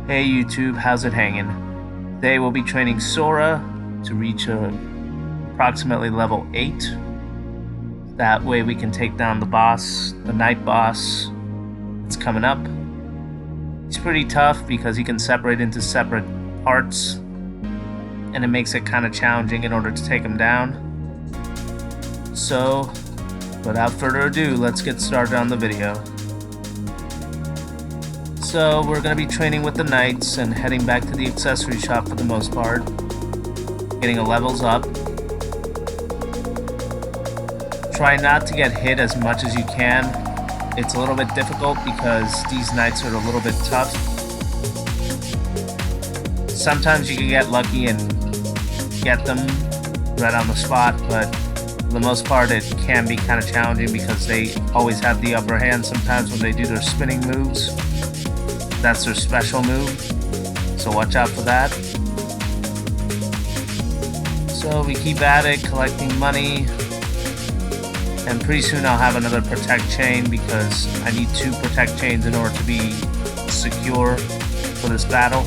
Hey YouTube, how's it hanging? Today we'll be training Sora to reach approximately level 8. That way we can take down the boss, the night boss that's coming up. He's pretty tough because he can separate into separate parts, and it makes it kind of challenging in order to take him down. So, without further ado, let's get started on the video. So we're going to be training with the knights and heading back to the accessory shop for the most part, getting our levels up. Try not to get hit as much as you can. It's a little bit difficult because these knights are a little bit tough. Sometimes you can get lucky and get them right on the spot, but for the most part it can be kind of challenging because they always have the upper hand sometimes when they do their spinning moves. That's their special move, so watch out for that. So we keep at it, collecting money, and pretty soon I'll have another protect chain because I need 2 protect chains in order to be secure for this battle.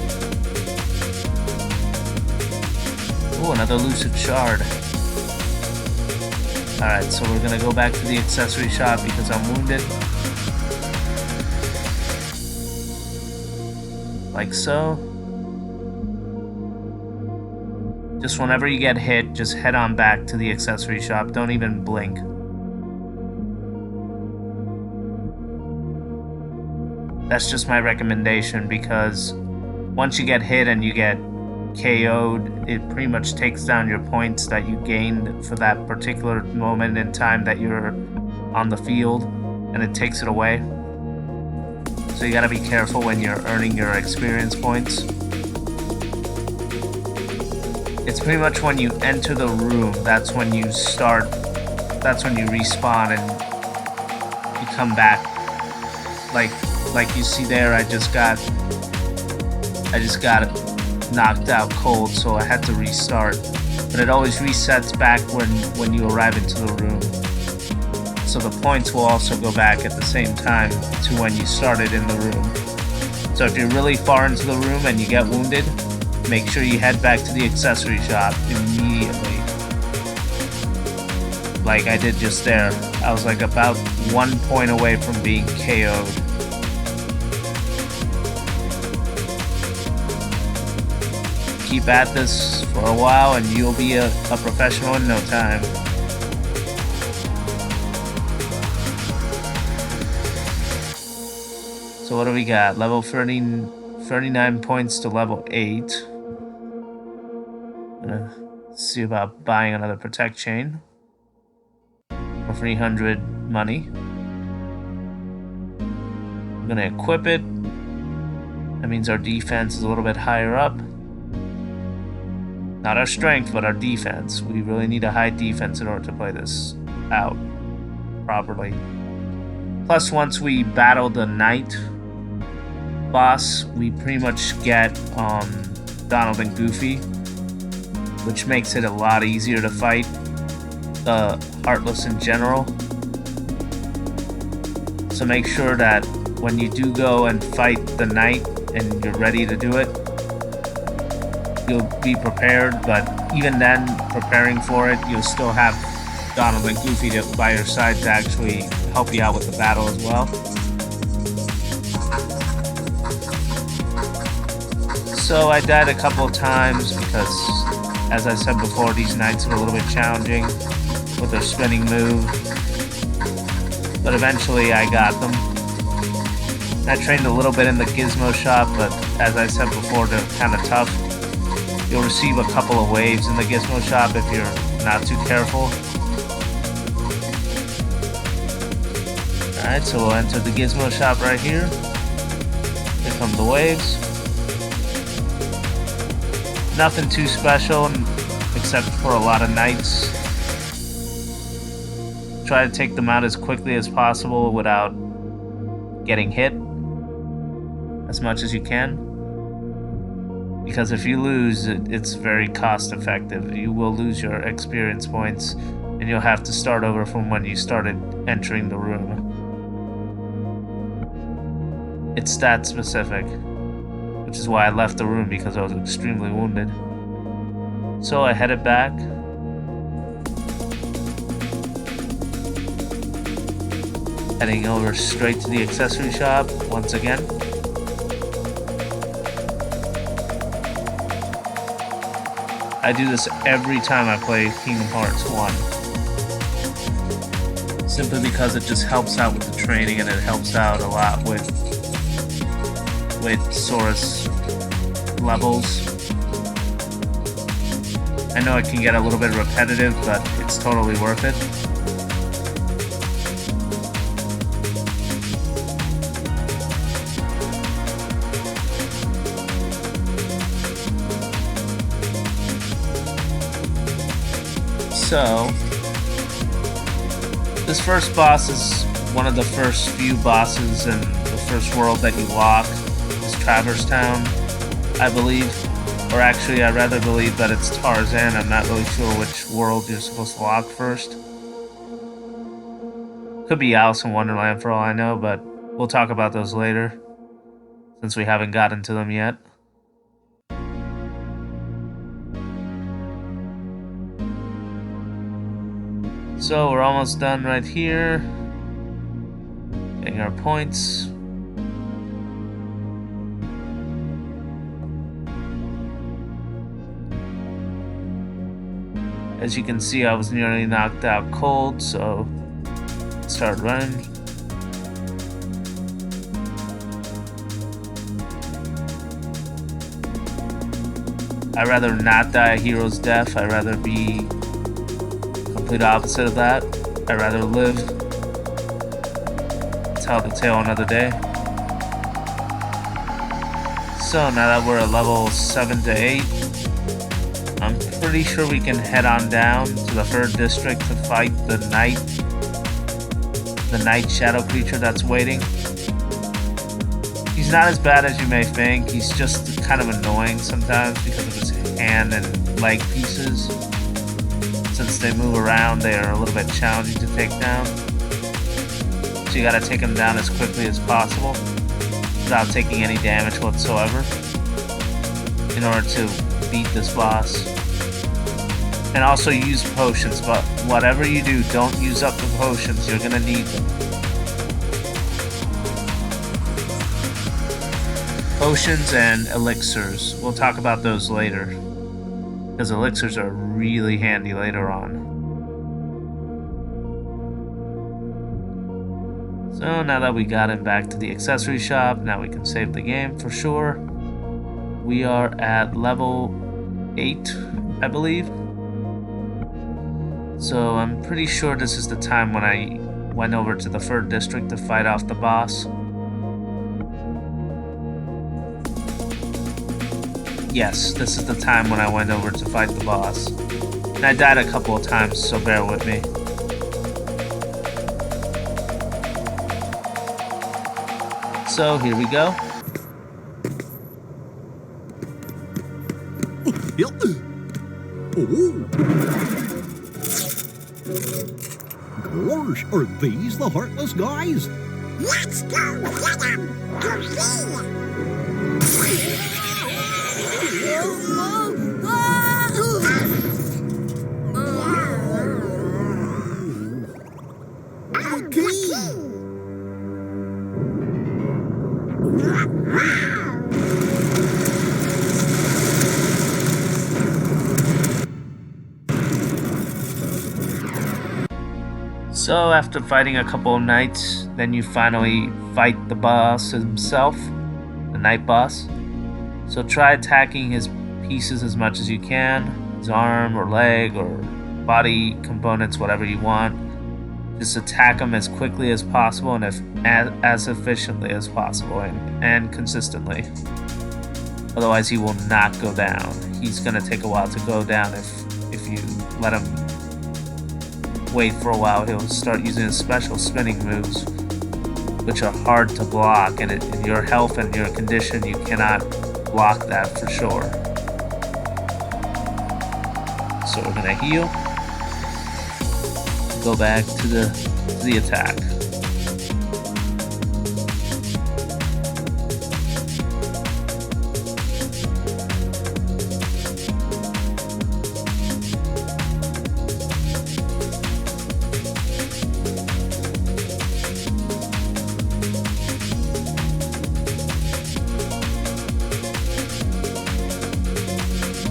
Oh, another lucid shard. Alright, so we're gonna go back to the accessory shop because I'm wounded. Like so. Just whenever you get hit, just head on back to the accessory shop. Don't even blink. That's just my recommendation because once you get hit and you get KO'd, it pretty much takes down your points that you gained for that particular moment in time that you're on the field, and it takes it away. So you gotta be careful when you're earning your experience points. It's pretty much when you enter the room, that's when you start, that's when you respawn and you come back. Like you see there, I just got knocked out cold, so I had to restart. But it always resets back when you arrive into the room. So the points will also go back at the same time to when you started in the room. So if you're really far into the room and you get wounded, make sure you head back to the accessory shop immediately. Like I did just there. I was like about 1 point away from being KO'd. Keep at this for a while and you'll be a professional in no time. So what do we got? Level 39 points to level 8. Gonna see about buying another protect chain for 300 money. I'm gonna equip it. That means our defense is a little bit higher up. Not our strength, but our defense. We really need a high defense in order to play this out properly. Plus, once we battle the knight boss, we pretty much get Donald and Goofy, which makes it a lot easier to fight the Heartless in general. So make sure that when you do go and fight the knight and you're ready to do it, you'll be prepared, but even then, preparing for it, you'll still have Donald and Goofy by your side to actually help you out with the battle as well. So I died a couple of times because, as I said before, these knights are a little bit challenging with their spinning move. But eventually I got them. I trained a little bit in the Gizmo shop, but as I said before, they're kind of tough. You'll receive a couple of waves in the Gizmo shop if you're not too careful. Alright, so we'll enter the Gizmo shop right here. Here come the waves. Nothing too special except for a lot of knights. Try to take them out as quickly as possible without getting hit as much as you can. Because if you lose, it's very cost effective. You will lose your experience points and you'll have to start over from when you started entering the room. It's stat specific. which is why I left the room, because I was extremely wounded. So I headed back. Heading over straight to the accessory shop once again. I do this every time I play Kingdom Hearts 1. Simply because it just helps out with the training, and it helps out a lot with Sora's levels. I know it can get a little bit repetitive, but it's totally worth it. So, this first boss is one of the first few bosses in the first world that you lock. It's Traverse Town, I believe. Or actually, I rather believe that it's Tarzan. I'm not really sure which world you're supposed to lock first. Could be Alice in Wonderland for all I know, but we'll talk about those later, since we haven't gotten to them yet. So we're almost done right here. Getting our points. As you can see, I was nearly knocked out cold, so start running. I'd rather not die a hero's death. I'd rather be complete opposite of that. I'd rather live, tell the tale another day. So now that we're at level 7 to 8, I'm pretty sure we can head on down to the 3rd district to fight the night shadow creature that's waiting. He's not as bad as you may think. He's just kind of annoying sometimes because of his hand and leg pieces. Since they move around, they are a little bit challenging to take down. So you gotta take him down as quickly as possible without taking any damage whatsoever in order to beat this boss. And also use potions, but whatever you do, don't use up the potions. You're gonna need them. Potions and elixirs. We'll talk about those later, because elixirs are really handy later on. So now that we got him back to the accessory shop, now we can save the game for sure. We are at level 8, I believe. So I'm pretty sure this is the time when I went over to the 3rd district to fight off the boss. Yes, this is the time when I went over to fight the boss. And I died a couple of times, so bear with me. So here we go. Gosh, are these the Heartless guys? Let's go get them to see. So after fighting a couple of knights, then you finally fight the boss himself, the night boss. So try attacking his pieces as much as you can, his arm or leg or body components, whatever you want. Just attack him as quickly as possible and as efficiently as possible and consistently. Otherwise he will not go down. He's gonna take a while to go down if you let him wait for a while. He'll start using his special spinning moves, which are hard to block, and in your health and your condition you cannot block that for sure. So we're gonna heal, go back to the attack.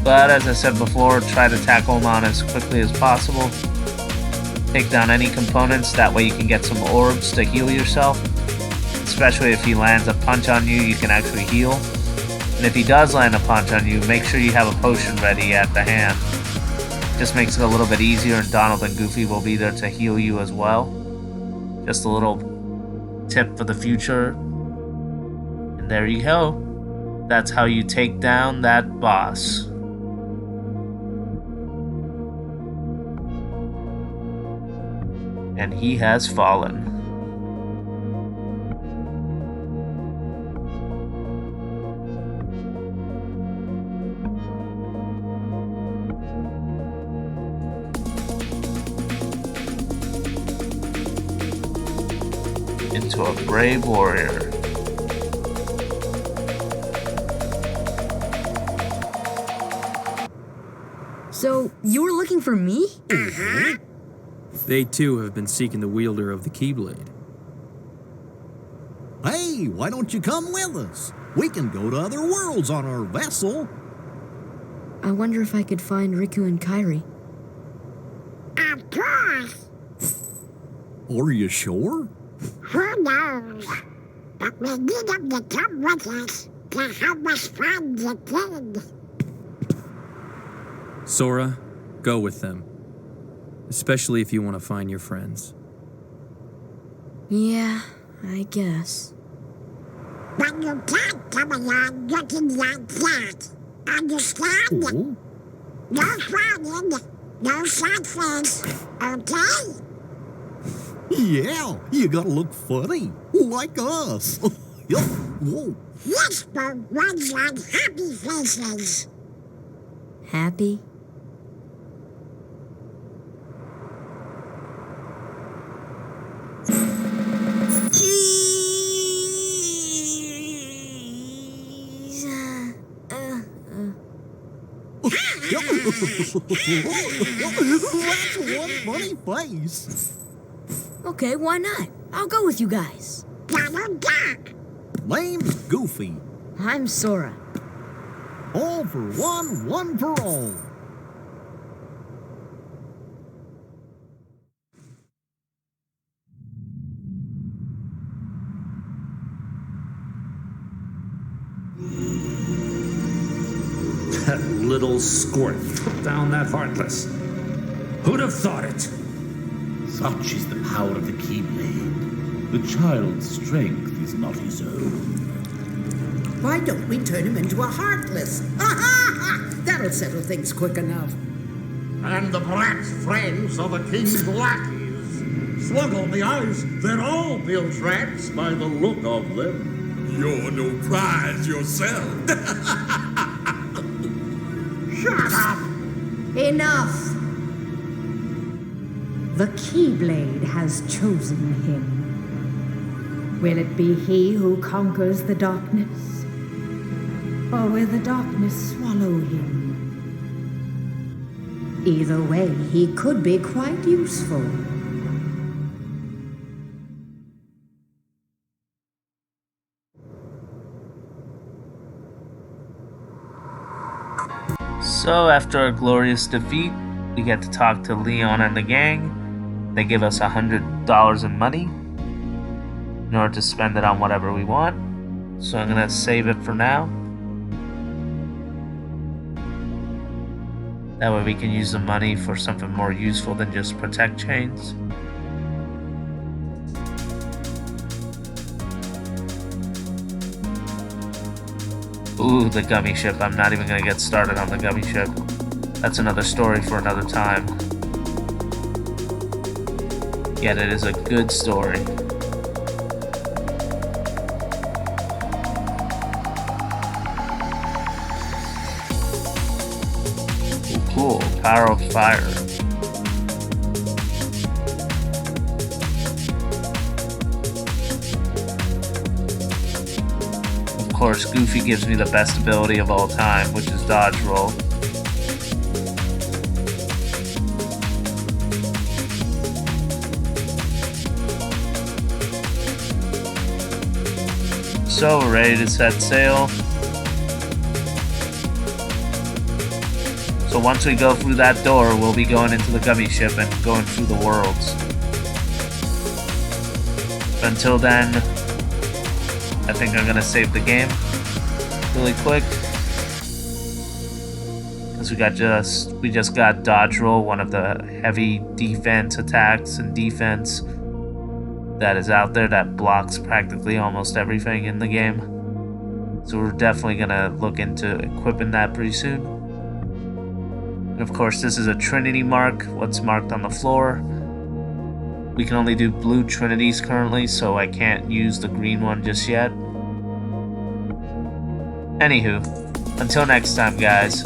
But as I said before, try to tackle him on as quickly as possible. Take down any components, that way you can get some orbs to heal yourself. Especially if he lands a punch on you, you can actually heal. And if he does land a punch on you, make sure you have a potion ready at the hand. Just makes it a little bit easier, and Donald and Goofy will be there to heal you as well. Just a little tip for the future. And there you go. That's how you take down that boss. And he has fallen. Into a brave warrior. So, you were looking for me? They too have been seeking the wielder of the Keyblade. Hey, why don't you come with us? We can go to other worlds on our vessel. I wonder if I could find Riku and Kairi. Of course. Are you sure? Who knows? But we need them to come with us to help us find the kid. Sora, go with them. Especially if you want to find your friends. Yeah, I guess. But you can't come along looking like that. Understand? Oh, No frowning, no sad face, okay? yeah, you gotta look funny, like us. Yup. Whoa. Whisper runs on happy faces. Happy? Jeez. That's one funny face. Okay, why not? I'll go with you guys. Donald Duck. Name's Goofy. I'm Sora. All for one for all. That little squirt took down that Heartless. Who'd have thought it? Such is the power of the Keyblade. The child's strength is not his own. Why don't we turn him into a Heartless? That'll settle things quick enough. And the brat's friends are the king's lackeys. Slug on the eyes, they're all Bill's rats by the look of them. You're no prize yourself. Shut up! Enough! The Keyblade has chosen him. Will it be he who conquers the darkness? Or will the darkness swallow him? Either way, he could be quite useful. So after a glorious defeat, we get to talk to Leon and the gang. They give us $100 in money in order to spend it on whatever we want. So I'm gonna save it for now. That way we can use the money for something more useful than just protect chains. Ooh, the gummy ship. I'm not even gonna get started on the gummy ship. That's another story for another time. Yet it is a good story. Ooh, cool. Power of fire. Of course, Goofy gives me the best ability of all time, which is dodge roll. So we're ready to set sail. So once we go through that door, we'll be going into the gummy ship and going through the worlds. Until then, I think I'm gonna save the game really quick. Because we just got dodge roll, one of the heavy defense attacks and defense that is out there that blocks practically almost everything in the game. So we're definitely gonna look into equipping that pretty soon. And of course, this is a Trinity mark, what's marked on the floor. We can only do blue Trinities currently, so I can't use the green one just yet. Anywho, until next time, guys.